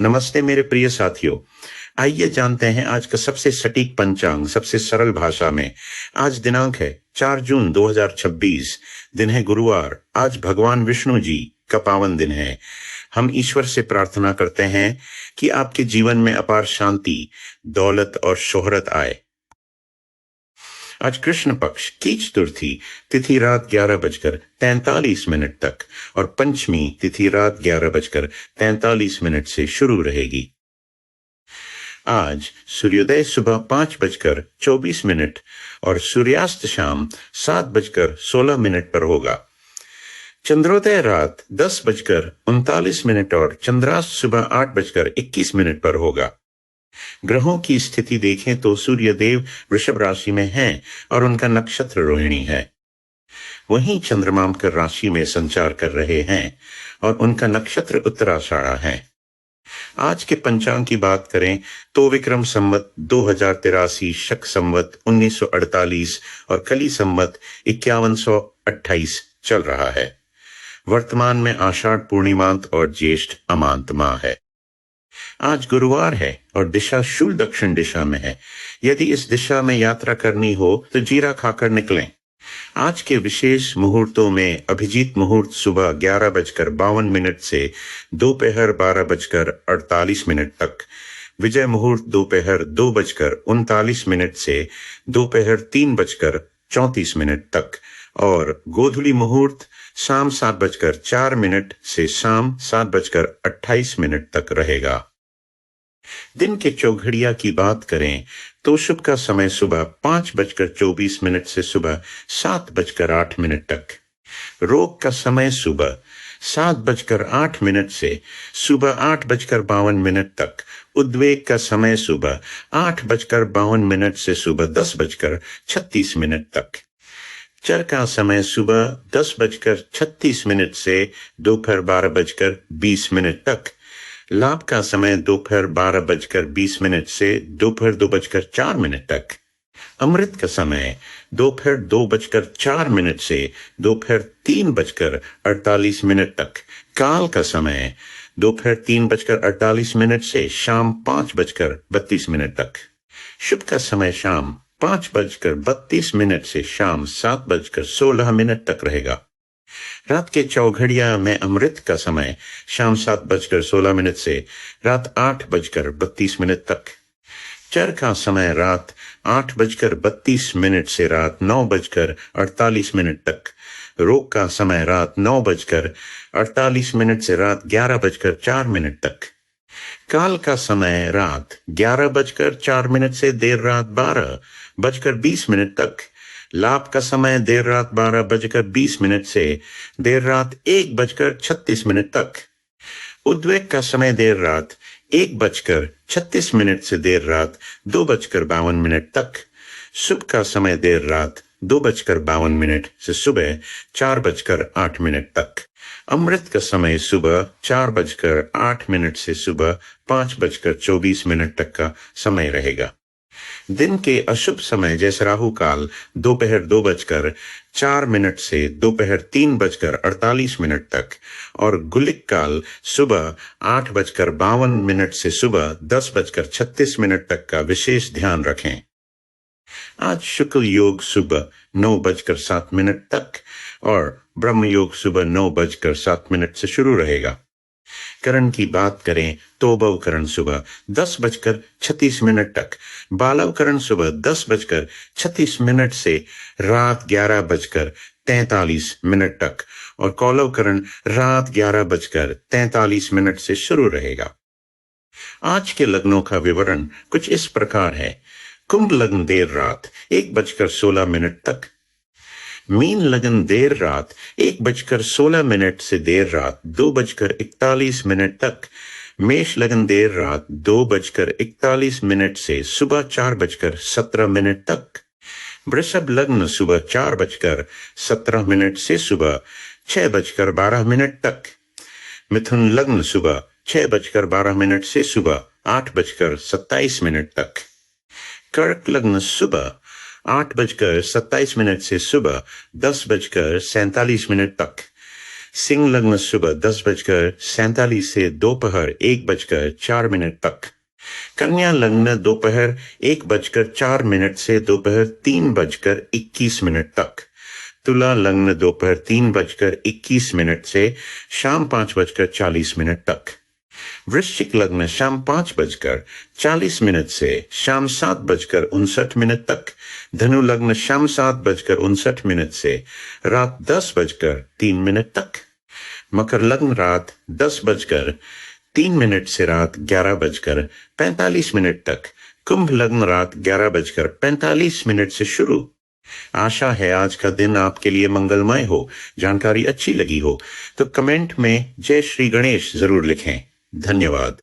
नमस्ते मेरे प्रिय साथियों। आइए जानते हैं आज का सबसे सटीक पंचांग सबसे सरल भाषा में। आज दिनांक है 4 जून 2026। दिन है गुरुवार। आज भगवान विष्णु जी का पावन दिन है। हम ईश्वर से प्रार्थना करते हैं कि आपके जीवन में अपार शांति, दौलत और शोहरत आए। आज कृष्ण पक्ष की चतुर्थी तिथि रात 11:43 तक और पंचमी तिथि रात 11:43 से शुरू रहेगी। आज सूर्योदय सुबह 5:24 और सूर्यास्त शाम 7:16 पर होगा। चंद्रोदय रात 10:39 और चंद्रास्त सुबह 8:21 पर होगा। ग्रहों की स्थिति देखें तो सूर्यदेव वृषभ राशि में हैं और उनका नक्षत्र रोहिणी है। वहीं चंद्रमा मकर राशि में संचार कर रहे हैं और उनका नक्षत्र उत्तराषाढ़ा है। आज के पंचांग की बात करें तो विक्रम संवत 2083, शक संवत 1948 और कली संवत 5128 चल रहा है। वर्तमान में आषाढ़ पूर्णिमांत और ज्येष्ठ अमांत माह है। आज गुरुवार है और दिशा शूल दक्षिण दिशा में है। यदि इस दिशा में यात्रा करनी हो तो जीरा खाकर निकलें। आज के विशेष मुहूर्तों में अभिजीत मुहूर्त सुबह 11:52 से दोपहर 12:48 तक, विजय मुहूर्त दोपहर 2:39 से दोपहर 3:34 तक और गोधूली मुहूर्त शाम 7:04 से शाम 7:28 तक रहेगा। दिन के चौघड़िया की बात करें तो शुभ का समय सुबह 5:24 से सुबह 7:08 तक, रोग का समय सुबह 7:08 से सुबह 8:52 तक, उद्वेग का समय सुबह 8:52 से सुबह 10:36 तक, चर का समय सुबह 10:36 से दोपहर 12:20 तक, लाभ का समय दोपहर 12:20 से दोपहर 2:04 तक, अमृत का समय दोपहर 2:04 से दोपहर 3:48 तक, काल का समय दोपहर 3:48 से शाम 5:32 तक, शुभ का समय शाम 5:32 से शाम 7:16 तक रहेगा। रात के चौघड़िया में अमृत का समय शाम 7:16 से रात 8:32 तक, चर का समय रात 8:32 से रात 9:48 तक, रोग का समय रात 9:48 से रात 11:04 तक, काल का समय रात 11:04 से देर रात 12:20 तक, लाभ का समय देर रात 12:20 से देर रात 1:36 तक, उद्वेग का समय देर रात 1:36 से देर रात 2:52 तक, शुभ का समय देर रात 2:52 से सुबह 4:08 तक, अमृत का समय सुबह 4:08 से सुबह 5:24 तक का समय रहेगा। दिन के अशुभ समय जैसे राहु काल दोपहर 2:04 से दोपहर 3:48 तक और गुलिक काल सुबह 8:52 से सुबह 10:36 तक का विशेष ध्यान रखें। आज शुक्ल योग सुबह 9:07 तक और ब्रह्म योग सुबह 9:07 से शुरू रहेगा। करण की बात करें तो बवकरण सुबह 10:36 तक, बालवकरण सुबह 10:36 से रात 11:43 तक और कौलवकरण रात 11:43 से शुरू रहेगा। आज के लग्नों का विवरण कुछ इस प्रकार है। कुंभ लग्न देर रात 1:16 तक, मीन लग्न देर रात 1:16 से देर रात 2:41 तक, मेष लग्न देर रात 2:41 से सुबह 4:17 तक, वृषभ लग्न सुबह 4:17 से सुबह 6:12 तक, मिथुन लग्न सुबह 6:12 से सुबह 8:27 तक, कर्क लग्न सुबह 8:27 से सुबह 10:47 तक, सिंह लग्न सुबह 10:47 से दोपहर 1:04 तक। कन्या लग्न दोपहर 1:04 से दोपहर 3:21 तक। तुला लग्न दोपहर 3:21 से शाम 5:40 तक। वृश्चिक लग्न शाम 5:40 से शाम 7:59 तक। धनु लग्न शाम 7:59 से रात 10:03 तक। मकर लग्न रात 10:03 से रात 11:45 तक। कुंभ लग्न रात 11:45 से शुरू। आशा है आज का दिन आपके लिए मंगलमय हो, जानकारी अच्छी लगी हो तो कमेंट में जय श्री गणेश जरूर लिखें। धन्यवाद।